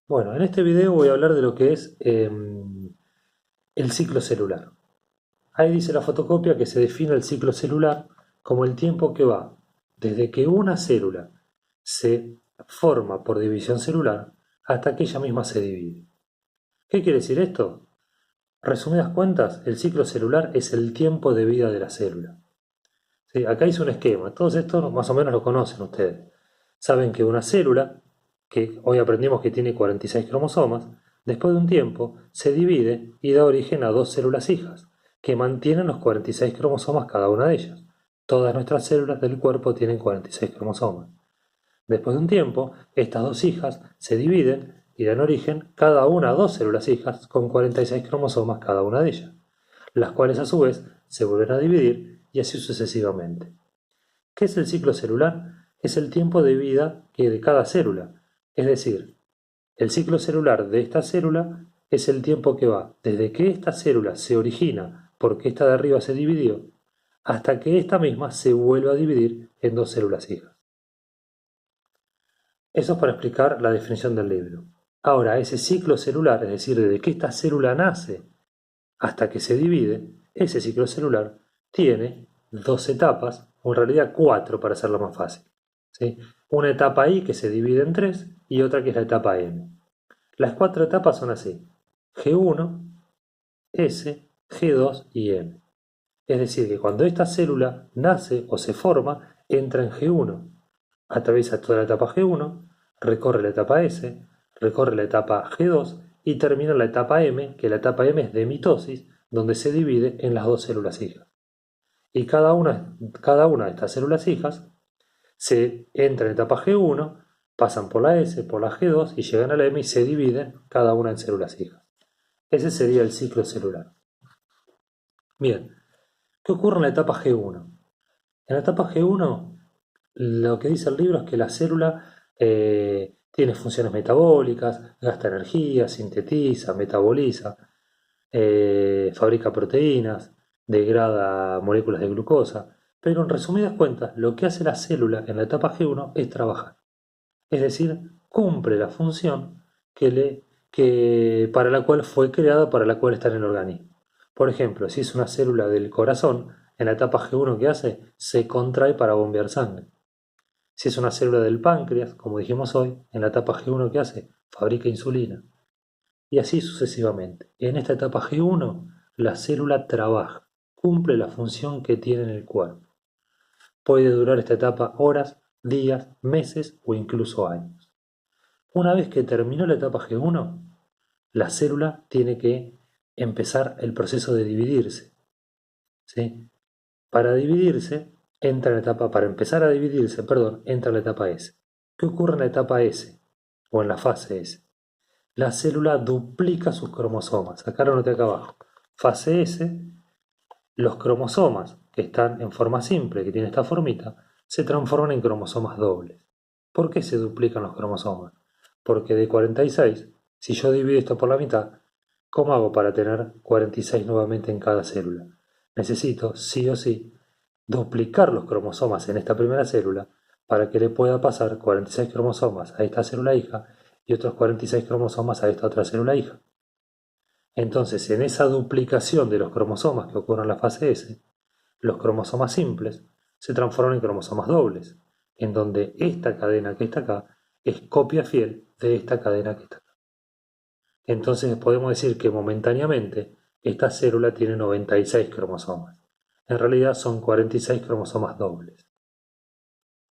Bueno, en este video voy a hablar de lo que es el ciclo celular. Ahí dice la fotocopia que se define el ciclo celular como el tiempo que va desde que una célula se forma por división celular hasta que ella misma se divide. ¿Qué quiere decir esto? Resumidas cuentas, el ciclo celular es el tiempo de vida de la célula. ¿Sí? Acá hice un esquema, todos estos más o menos lo conocen ustedes. Saben que una célula, que hoy aprendimos que tiene 46 cromosomas, después de un tiempo se divide y da origen a dos células hijas, que mantienen los 46 cromosomas cada una de ellas. Todas nuestras células del cuerpo tienen 46 cromosomas. Después de un tiempo, estas dos hijas se dividen y dan origen cada una a dos células hijas con 46 cromosomas cada una de ellas, las cuales a su vez se vuelven a dividir y así sucesivamente. ¿Qué es el ciclo celular? Es el tiempo de vida que de cada célula. Es decir, el ciclo celular de esta célula es el tiempo que va desde que esta célula se origina porque esta de arriba se dividió hasta que esta misma se vuelve a dividir en dos células hijas. Eso es para explicar la definición del libro. Ahora, ese ciclo celular, es decir, desde que esta célula nace hasta que se divide, ese ciclo celular tiene dos etapas, o en realidad cuatro para hacerlo más fácil. ¿Sí? Una etapa I que se divide en tres y otra que es la etapa M. Las cuatro etapas son así: G1, S, G2 y M. Es decir, que cuando esta célula nace o se forma, entra en G1, atraviesa toda la etapa G1, recorre la etapa S, recorre la etapa G2 y termina en la etapa M, que la etapa M es de mitosis, donde se divide en las dos células hijas. Y cada una de estas células hijas se entra en etapa G1, pasan por la S, por la G2 y llegan a la M y se dividen cada una en células hijas. Ese sería el ciclo celular. Bien, ¿qué ocurre en la etapa G1? En la etapa G1, lo que dice el libro es que la célula tiene funciones metabólicas, gasta energía, sintetiza, metaboliza, fabrica proteínas, degrada moléculas de glucosa. Pero en resumidas cuentas, lo que hace la célula en la etapa G1 es trabajar. Es decir, cumple la función para la cual fue creada, para la cual está en el organismo. Por ejemplo, si es una célula del corazón, en la etapa G1 que hace, se contrae para bombear sangre. Si es una célula del páncreas, como dijimos hoy, en la etapa G1 que hace, fabrica insulina. Y así sucesivamente. En esta etapa G1, la célula trabaja, cumple la función que tiene en el cuerpo. Puede durar esta etapa horas, días, meses o incluso años. Una vez que terminó la etapa G1, la célula tiene que empezar el proceso de dividirse. ¿Sí? Para dividirse, para empezar a dividirse, entra la etapa S. ¿Qué ocurre en la etapa S o en la fase S? La célula duplica sus cromosomas. Acá lo noté acá abajo. Fase S, los cromosomas que están en forma simple, que tienen esta formita, se transforman en cromosomas dobles. ¿Por qué se duplican los cromosomas? Porque de 46, si yo divido esto por la mitad, ¿cómo hago para tener 46 nuevamente en cada célula? Necesito, sí o sí, duplicar los cromosomas en esta primera célula para que le pueda pasar 46 cromosomas a esta célula hija y otros 46 cromosomas a esta otra célula hija. Entonces, en esa duplicación de los cromosomas que ocurre en la fase S, los cromosomas simples se transforman en cromosomas dobles, en donde esta cadena que está acá es copia fiel de esta cadena que está acá. Entonces podemos decir que momentáneamente esta célula tiene 96 cromosomas. En realidad son 46 cromosomas dobles.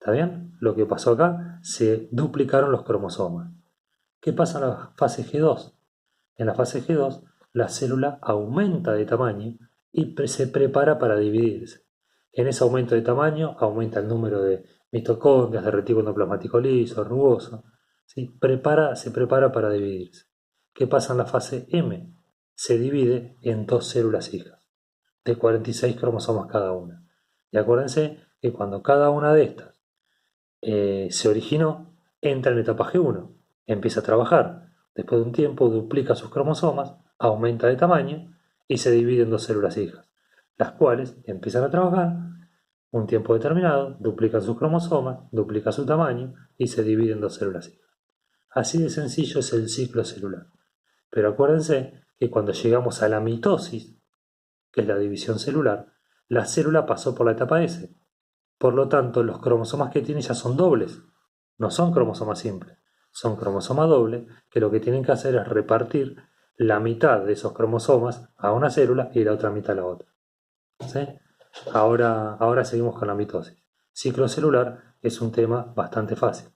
¿Está bien? Lo que pasó acá, se duplicaron los cromosomas. ¿Qué pasa en la fase G2? En la fase G2, la célula aumenta de tamaño y se prepara para dividirse. En ese aumento de tamaño aumenta el número de mitocondrias, de retículo endoplasmático liso, rugoso. ¿Sí? Se prepara para dividirse. ¿Qué pasa en la fase M? Se divide en dos células hijas, de 46 cromosomas cada una. Y acuérdense que cuando cada una de estas se originó, entra en etapa G1, empieza a trabajar. Después de un tiempo duplica sus cromosomas, aumenta de tamaño y se divide en dos células hijas, las cuales empiezan a trabajar un tiempo determinado, duplican sus cromosomas, duplica su tamaño y se dividen en dos células hijas. Así de sencillo es el ciclo celular. Pero acuérdense que cuando llegamos a la mitosis, que es la división celular, la célula pasó por la etapa S. Por lo tanto, los cromosomas que tiene ya son dobles. No son cromosomas simples, son cromosomas dobles que lo que tienen que hacer es repartir la mitad de esos cromosomas a una célula y la otra mitad a la otra. ¿Sí? Ahora seguimos con la mitosis. Ciclo celular es un tema bastante fácil.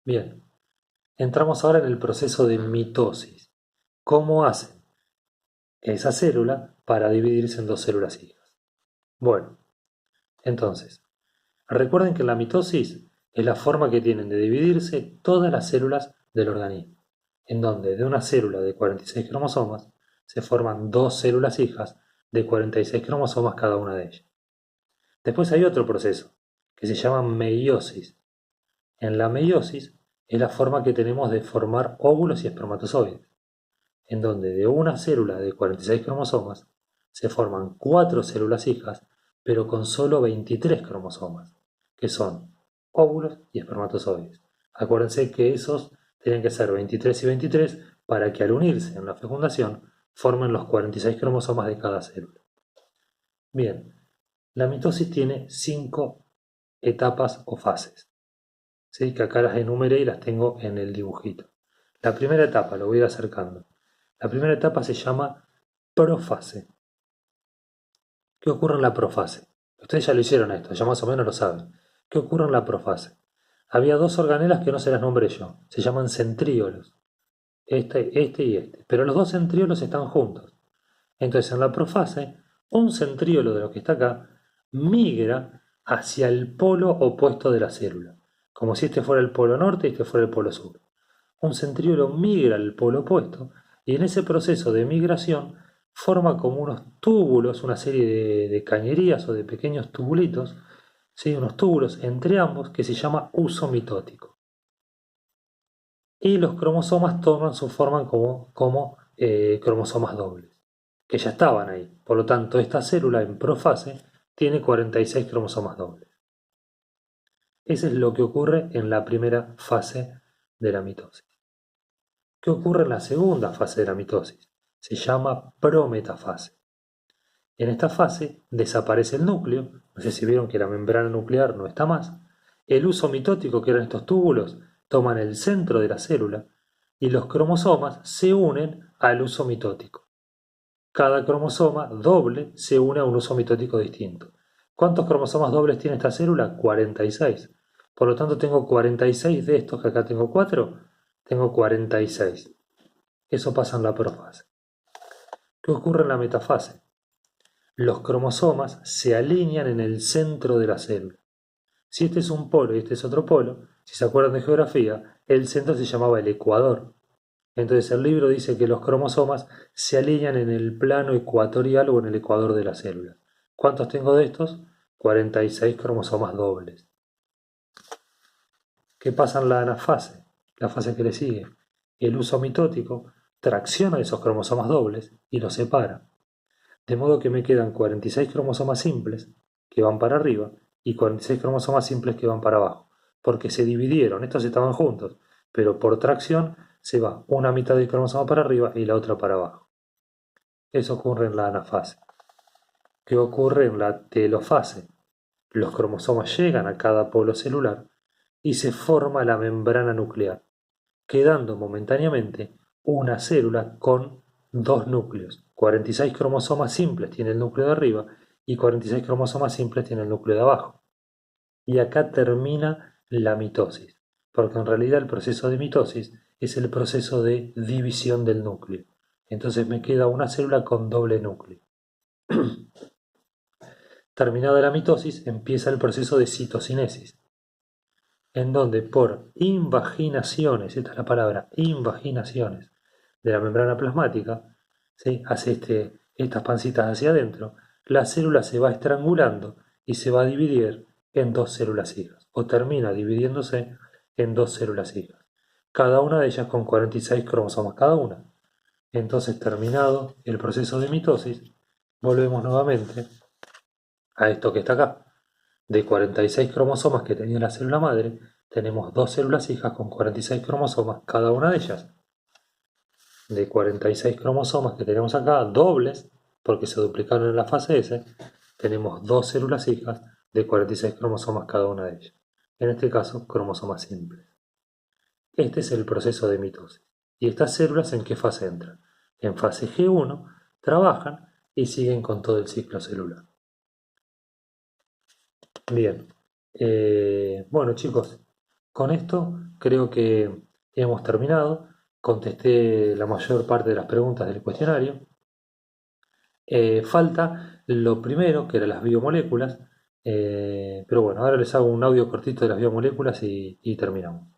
Bien, entramos ahora en el proceso de mitosis. ¿Cómo hace esa célula para dividirse en dos células hijas? Bueno, entonces, recuerden que la mitosis es la forma que tienen de dividirse todas las células del organismo, en donde de una célula de 46 cromosomas se forman dos células hijas de 46 cromosomas cada una de ellas. Después hay otro proceso, que se llama meiosis. En la meiosis es la forma que tenemos de formar óvulos y espermatozoides, en donde de una célula de 46 cromosomas se forman 4 células hijas, pero con solo 23 cromosomas, que son óvulos y espermatozoides. Acuérdense que esos tienen que ser 23 y 23 para que al unirse en la fecundación formen los 46 cromosomas de cada célula. Bien, la mitosis tiene 5 etapas o fases, ¿sí? Que acá las enumeré y las tengo en el dibujito. La primera etapa, lo voy a ir acercando. La primera etapa se llama profase. ¿Qué ocurre en la profase? Ustedes ya lo hicieron esto, ya más o menos lo saben. ¿Qué ocurre en la profase? Había dos organelas que no se las nombré yo, se llaman centríolos, este y este, pero los dos centríolos están juntos. Entonces en la profase, un centríolo de lo que está acá migra hacia el polo opuesto de la célula, como si este fuera el polo norte y este fuera el polo sur. Un centríolo migra al polo opuesto y en ese proceso de migración forma como unos túbulos, una serie de cañerías o de pequeños tubulitos, ¿sí? Unos túbulos entre ambos que se llama uso mitótico. Y los cromosomas toman su forma como cromosomas dobles, que ya estaban ahí. Por lo tanto, esta célula en profase tiene 46 cromosomas dobles. Eso es lo que ocurre en la primera fase de la mitosis. ¿Qué ocurre en la segunda fase de la mitosis? Se llama prometafase. En esta fase desaparece el núcleo, no sé si vieron que la membrana nuclear no está más, el uso mitótico, que eran estos túbulos, toman el centro de la célula y los cromosomas se unen al uso mitótico. Cada cromosoma doble se une a un uso mitótico distinto. ¿Cuántos cromosomas dobles tiene esta célula? 46. Por lo tanto tengo 46 de estos, que acá tengo 4, tengo 46. Eso pasa en la profase. ¿Qué ocurre en la metafase? Los cromosomas se alinean en el centro de la célula. Si este es un polo y este es otro polo, si se acuerdan de geografía, el centro se llamaba el ecuador. Entonces el libro dice que los cromosomas se alinean en el plano ecuatorial o en el ecuador de la célula. ¿Cuántos tengo de estos? 46 cromosomas dobles. ¿Qué pasa en la anafase? La fase que le sigue. El uso mitótico tracciona esos cromosomas dobles y los separa. De modo que me quedan 46 cromosomas simples que van para arriba y 46 cromosomas simples que van para abajo. Porque se dividieron, estos estaban juntos, pero por tracción se va una mitad del cromosoma para arriba y la otra para abajo. Eso ocurre en la anafase. ¿Qué ocurre en la telofase? Los cromosomas llegan a cada polo celular y se forma la membrana nuclear, quedando momentáneamente una célula con dos núcleos. 46 cromosomas simples tiene el núcleo de arriba y 46 cromosomas simples tiene el núcleo de abajo. Y acá termina la mitosis, porque en realidad el proceso de mitosis es el proceso de división del núcleo. Entonces me queda una célula con doble núcleo. Terminada la mitosis, empieza el proceso de citocinesis, en donde por invaginaciones, esta es la palabra, invaginaciones de la membrana plasmática, ¿sí? Hace estas pancitas hacia adentro, la célula se va estrangulando y se va a dividir en dos células hijas, o termina dividiéndose en dos células hijas, cada una de ellas con 46 cromosomas cada una. Entonces, terminado el proceso de mitosis, volvemos nuevamente a esto que está acá. De 46 cromosomas que tenía la célula madre, tenemos dos células hijas con 46 cromosomas, cada una de ellas. De 46 cromosomas que tenemos acá, dobles, porque se duplicaron en la fase S, tenemos dos células hijas de 46 cromosomas cada una de ellas. En este caso, cromosomas simples. Este es el proceso de mitosis. ¿Y estas células en qué fase entran? En fase G1 trabajan y siguen con todo el ciclo celular. Bien, bueno chicos, con esto creo que hemos terminado. Contesté la mayor parte de las preguntas del cuestionario. Falta lo primero, que eran las biomoléculas, pero bueno, ahora les hago un audio cortito de las biomoléculas y terminamos.